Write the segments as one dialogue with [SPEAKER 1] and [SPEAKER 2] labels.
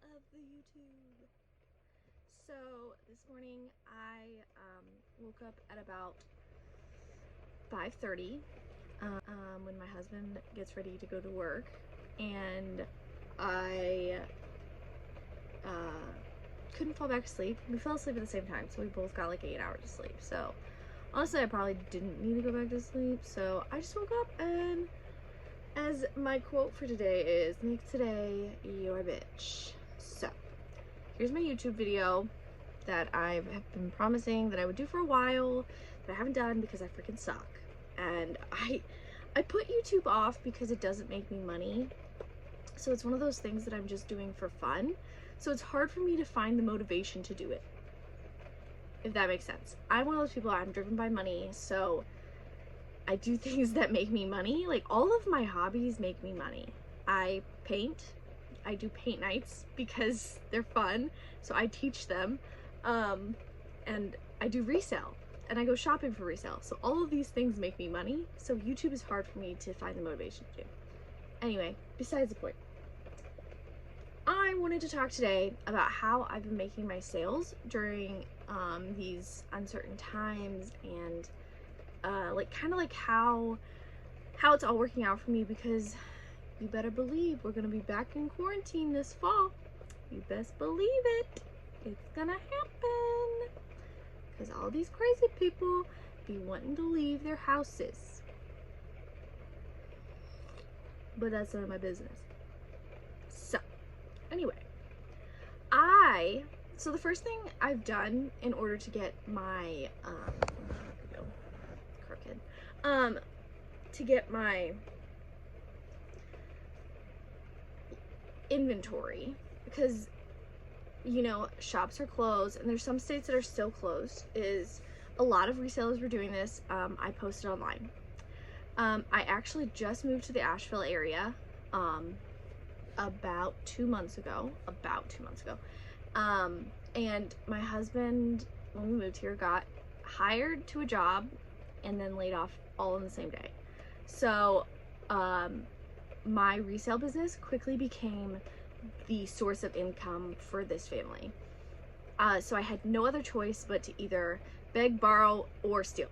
[SPEAKER 1] of the YouTube. So this morning I woke up at about 5:30 when my husband gets ready to go to work, and I couldn't fall back to sleep. We fell asleep at the same time, so we both got like 8 hours of sleep. So honestly, I probably didn't need to go back to sleep, so I just woke up, and as my quote for today is, make today your bitch. So here's my YouTube video that I have been promising that I would do for a while, that I haven't done because I freaking suck. And I put YouTube off because it doesn't make me money. So it's one of those things that I'm just doing for fun. So it's hard for me to find the motivation to do it, if that makes sense. I'm one of those people, I'm driven by money, so I do things that make me money. Like, all of my hobbies make me money. I paint. I do paint nights because they're fun, so I teach them. And I do resale, and I go shopping for resale. So all of these things make me money, so YouTube is hard for me to find the motivation to do. Anyway, besides the point. I wanted to talk today about how I've been making my sales during these uncertain times, and kind of like how it's all working out for me, because you better believe we're gonna be back in quarantine this fall. You best believe it. It's gonna happen, because all these crazy people be wanting to leave their houses, but that's none of my business. So anyway, so the first thing I've done in order to get my to get my inventory, because you know shops are closed and there's some states that are still closed, is a lot of resellers were doing this. I posted online. I actually just moved to the Asheville area about 2 months ago, and my husband, when we moved here, got hired to a job and then laid off all in the same day. So my resale business quickly became the source of income for this family. So I had no other choice but to either beg, borrow, or steal.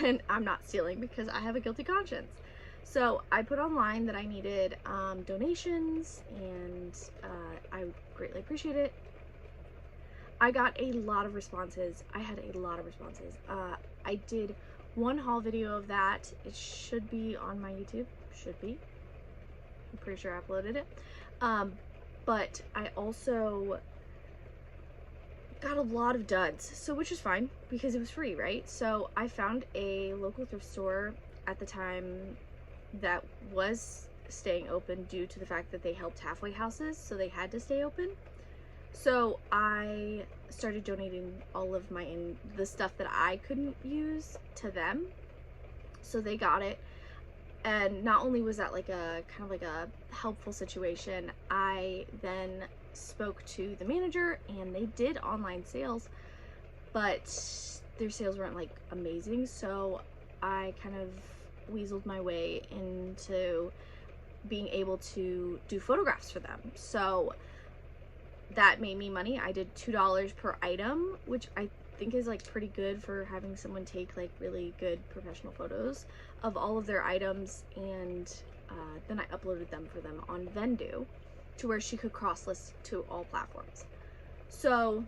[SPEAKER 1] And I'm not stealing because I have a guilty conscience. So I put online that I needed donations, and I greatly appreciate it. I got a lot of responses. I did one haul video of that. It should be on my YouTube. Should be. I'm pretty sure I uploaded it. But I also got a lot of duds, so which is fine because it was free, right? So I found a local thrift store at the time that was staying open due to the fact that they helped halfway houses, so they had to stay open. So I started donating all of the stuff that I couldn't use to them, so they got it. And not only was that like a kind of like a helpful situation, I then spoke to the manager, and they did online sales, but their sales weren't like amazing. So I kind of weaseled my way into being able to do photographs for them. So that made me money. I did $2 per item, which I think is like pretty good for having someone take like really good professional photos of all of their items, and then I uploaded them for them on Vendu to where she could cross-list to all platforms. So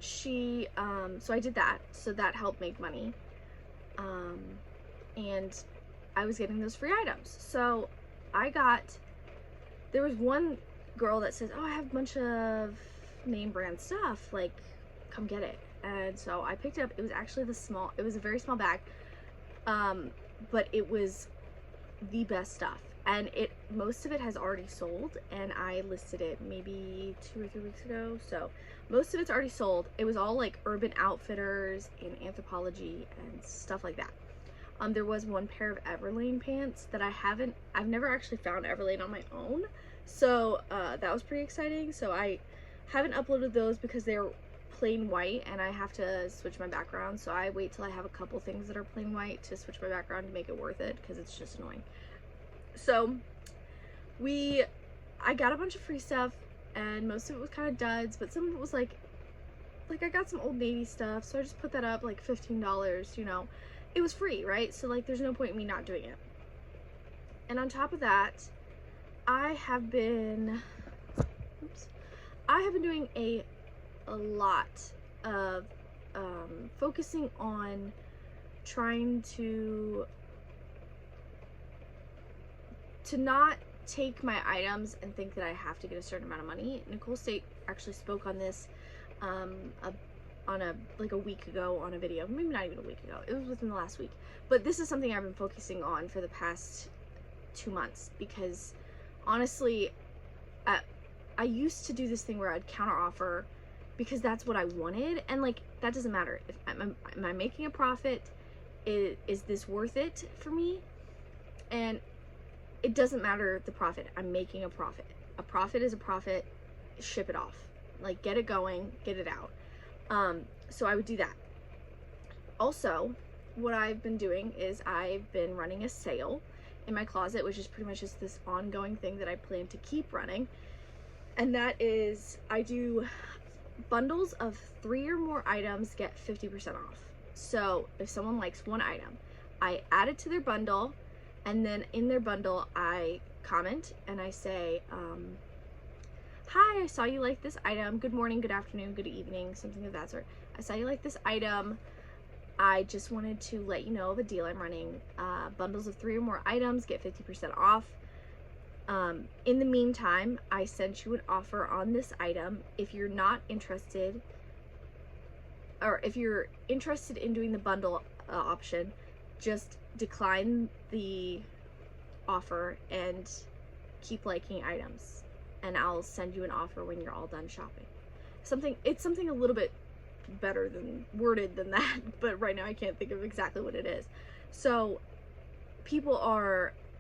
[SPEAKER 1] so I did that, so that helped make money, and I was getting those free items. So there was one girl that says, oh, I have a bunch of name brand stuff, like come get it. And so I picked it up. It was actually it was a very small bag, but it was the best stuff, and most of it has already sold, and I listed it maybe 2 or 3 weeks ago, so most of it's already sold. It was all like Urban Outfitters and Anthropologie and stuff like that. There was one pair of Everlane pants that I've never actually found Everlane on my own, so that was pretty exciting. So I haven't uploaded those because they're plain white and I have to switch my background, so I wait till I have a couple things that are plain white to switch my background to make it worth it, because it's just annoying. So we I got a bunch of free stuff, and most of it was kind of duds, but some of it was like I got some Old Navy stuff, so I just put that up like $15, you know. It was free, right? So like there's no point in me not doing it. And on top of that, I have been doing a lot of focusing on trying to not take my items and think that I have to get a certain amount of money. Nicole State actually spoke on this on a week ago on a video, maybe not even a week ago, it was within the last week. But this is something I've been focusing on for the past 2 months, because honestly, I used to do this thing where I'd counter offer because that's what I wanted, and like that doesn't matter. If am I making a profit? Is this worth it for me? And it doesn't matter the profit. I'm making a profit. A profit is a profit. Ship it off. Like, get it going, get it out. So I would do that. Also, what I've been doing is I've been running a sale in my closet, which is pretty much just this ongoing thing that I plan to keep running. And that is, I do bundles of 3 or more items get 50% off. So if someone likes one item, I add it to their bundle, and then in their bundle I comment and I say, hi, I saw you like this item. Good morning, good afternoon, good evening, something of that sort. I saw you like this item. I just wanted to let you know of a deal I'm running. Bundles of 3 or more items get 50% off. In the meantime, I sent you an offer on this item. If you're not interested, or if you're interested in doing the bundle option, just decline the offer and keep liking items, and I'll send you an offer when you're all done shopping. It's something a little bit better than worded than that, but right now I can't think of exactly what it is. So people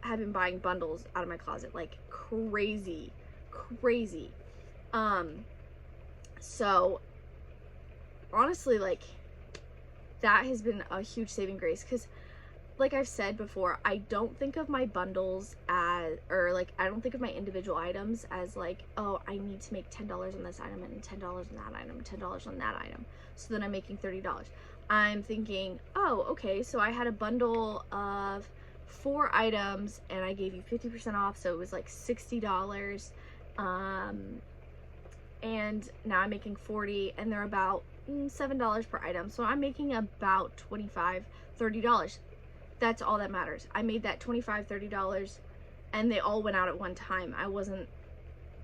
[SPEAKER 1] have been buying bundles out of my closet like crazy. So honestly, like, that has been a huge saving grace, because like I've said before, I don't think of my bundles as, or like, I don't think of my individual items as like, oh, I need to make $10 on this item and $10 on that item, $10 on that item, so then I'm making $30. I'm thinking, oh, okay, so I had a bundle of 4 items and I gave you 50% off, so it was like $60, and now I'm making 40, and they're about $7 per item, so I'm making about $25-$30. That's all that matters. I made that $25-$30, and they all went out at one time. I wasn't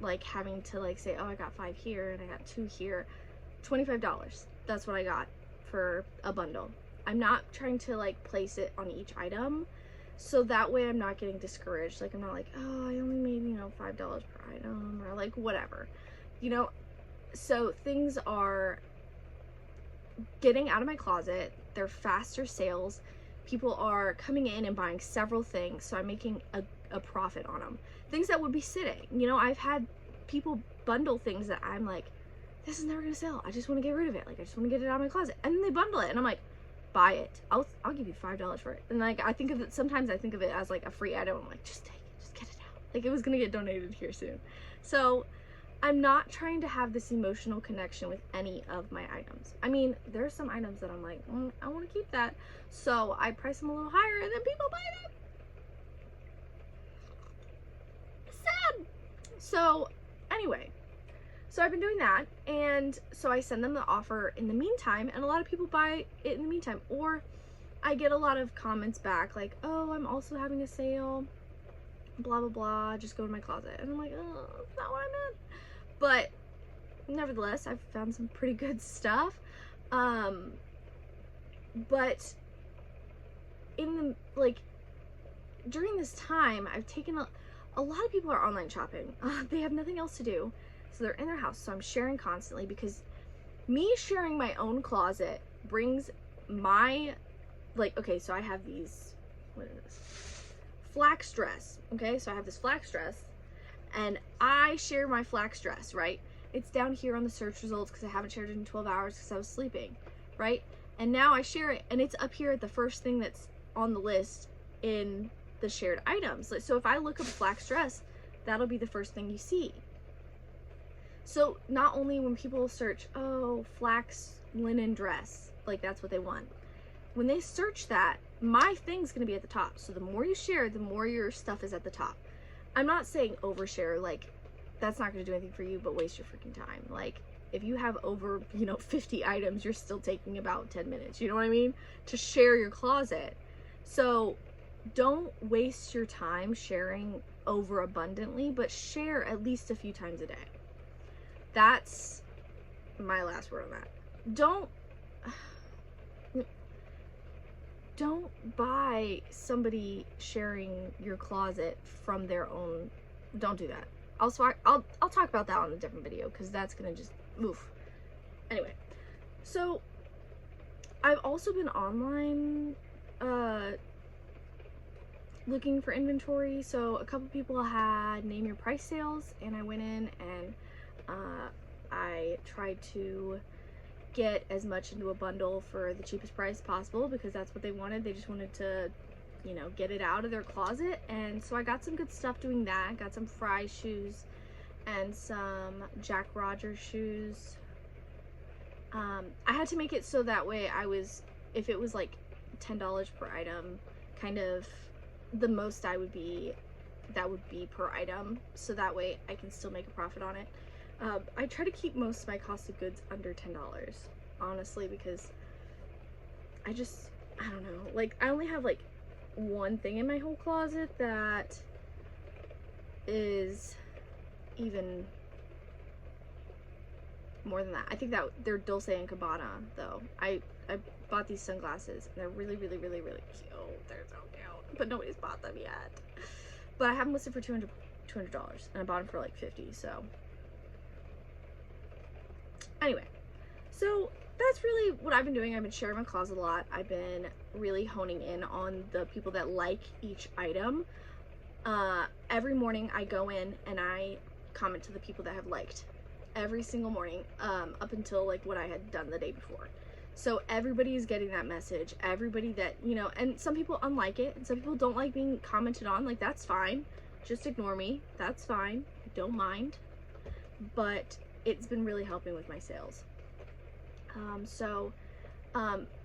[SPEAKER 1] like having to like say, oh, I got 5 here and I got 2 here. $25, that's what I got for a bundle. I'm not trying to like place it on each item, so that way I'm not getting discouraged. Like, I'm not like, oh, I only made, $5 per item, or like whatever, so things are getting out of my closet. They're faster sales. People are coming in and buying several things, so I'm making a profit on them. Things that would be sitting, I've had people bundle things that I'm like, this is never gonna sell, I just want to get rid of it, like I just want to get it out of my closet, and then they bundle it and I'm like, buy it, I'll give you $5 for it. And like, I think of it, sometimes I think of it as like a free item. I'm like, just take it, just get it out, like it was gonna get donated here soon. So I'm not trying to have this emotional connection with any of my items. I mean, there are some items that I'm like, I want to keep that, so I price them a little higher and then people buy them. Sad. So anyway, so I've been doing that, and so I send them the offer in the meantime, and a lot of people buy it in the meantime. Or I get a lot of comments back like, oh, I'm also having a sale, blah blah blah, just go to my closet. And I'm like, oh, that's not what I meant. But nevertheless, I've found some pretty good stuff. But in the, like, during this time, I've taken a lot of people are online shopping. They have nothing else to do, so they're in their house. So I'm sharing constantly, because me sharing my own closet brings my, like, okay, so I have these, what is this? Flax dress. Okay, so I have this flax dress, and I share my flax dress, right? It's down here on the search results because I haven't shared it in 12 hours because I was sleeping, right? And now I share it, and it's up here at the first thing that's on the list in the shared items. So if I look up flax dress, that'll be the first thing you see. So not only when people search, oh, flax linen dress, like that's what they want. When they search that, my thing's gonna be at the top. So the more you share, the more your stuff is at the top. I'm not saying overshare, like that's not gonna do anything for you but waste your freaking time. Like if you have over, 50 items, you're still taking about 10 minutes, you know what I mean? To share your closet. So don't waste your time sharing over abundantly, but share at least a few times a day. That's my last word on that. Don't buy somebody sharing your closet from their own. Don't do that. I'll talk about that on a different video, because that's gonna just oof. Anyway, so I've also been online looking for inventory. So a couple people had name your price sales, and I went in and I tried to get as much into a bundle for the cheapest price possible, because that's what they wanted. They just wanted to, get it out of their closet. And so I got some good stuff doing that. Got some Fry shoes and some Jack Rogers shoes. I had to make it so that way if it was like $10 per item, kind of the most that would be per item, so that way I can still make a profit on it. I try to keep most of my cost of goods under $10, honestly, because I don't know, like I only have like one thing in my whole closet that is even more than that. I think that they're Dolce & Gabbana though. I bought these sunglasses and they're really, really, really, really cute. They're so cute, but nobody's bought them yet. But I have them listed for $200, and I bought them for like $50, so. Anyway, so that's really what I've been doing. I've been sharing my closet a lot. I've been really honing in on the people that like each item. Every morning I go in and I comment to the people that have liked every single morning, up until like what I had done the day before. So everybody is getting that message. Everybody that, and some people unlike it, and some people don't like being commented on. Like, that's fine. Just ignore me. That's fine. I don't mind. But it's been really helping with my sales.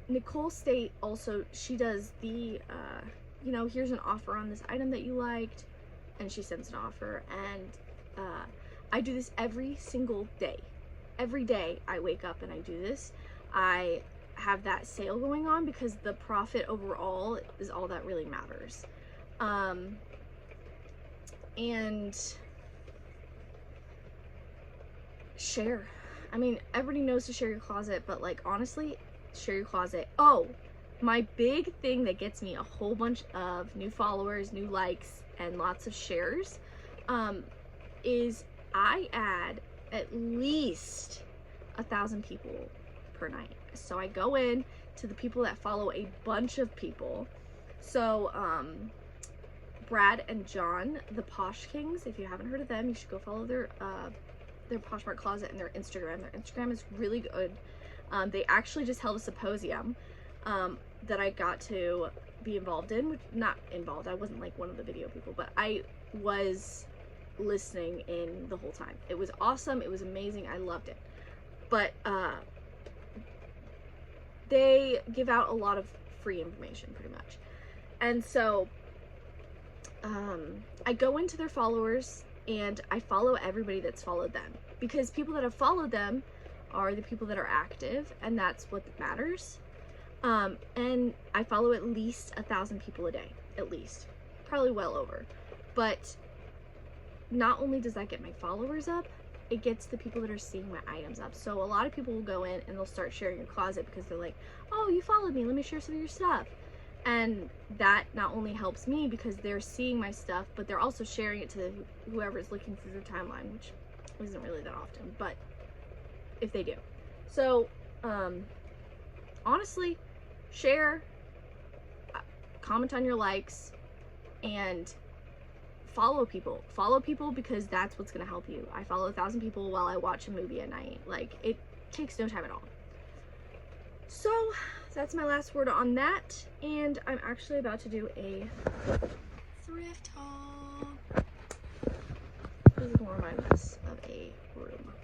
[SPEAKER 1] Nicole State also, she does the, here's an offer on this item that you liked, and she sends an offer. And I do this every single day. Every day I wake up and I do this. I have that sale going on because the profit overall is all that really matters. And share. I mean, everybody knows to share your closet, but like honestly, share your closet. Oh, my big thing that gets me a whole bunch of new followers, new likes, and lots of shares, is I add at least 1,000 people per night. So I go in to the people that follow a bunch of people. So Brad and John, the Posh Kings, if you haven't heard of them, you should go follow their Poshmark closet and their Instagram. Their Instagram is really good. They actually just held a symposium that I got to be involved in. Not involved, I wasn't like one of the video people, but I was listening in the whole time. It was awesome. It was amazing. I loved it. But they give out a lot of free information pretty much. And so I go into their followers and I follow everybody that's followed them, because people that have followed them are the people that are active, and that's what matters. And I follow at least 1,000 people a day, at least, probably well over. But not only does that get my followers up, it gets the people that are seeing my items up. So a lot of people will go in and they'll start sharing your closet because they're like, oh, you followed me, let me share some of your stuff. And that not only helps me because they're seeing my stuff, but they're also sharing it to whoever's looking through their timeline, which isn't really that often, but if they do. So honestly, share, comment on your likes, and follow people because that's what's gonna help you. I follow 1,000 people while I watch a movie at night. Like, it takes no time at all. So that's my last word on that, and I'm actually about to do a thrift haul. ignore my mess of a room.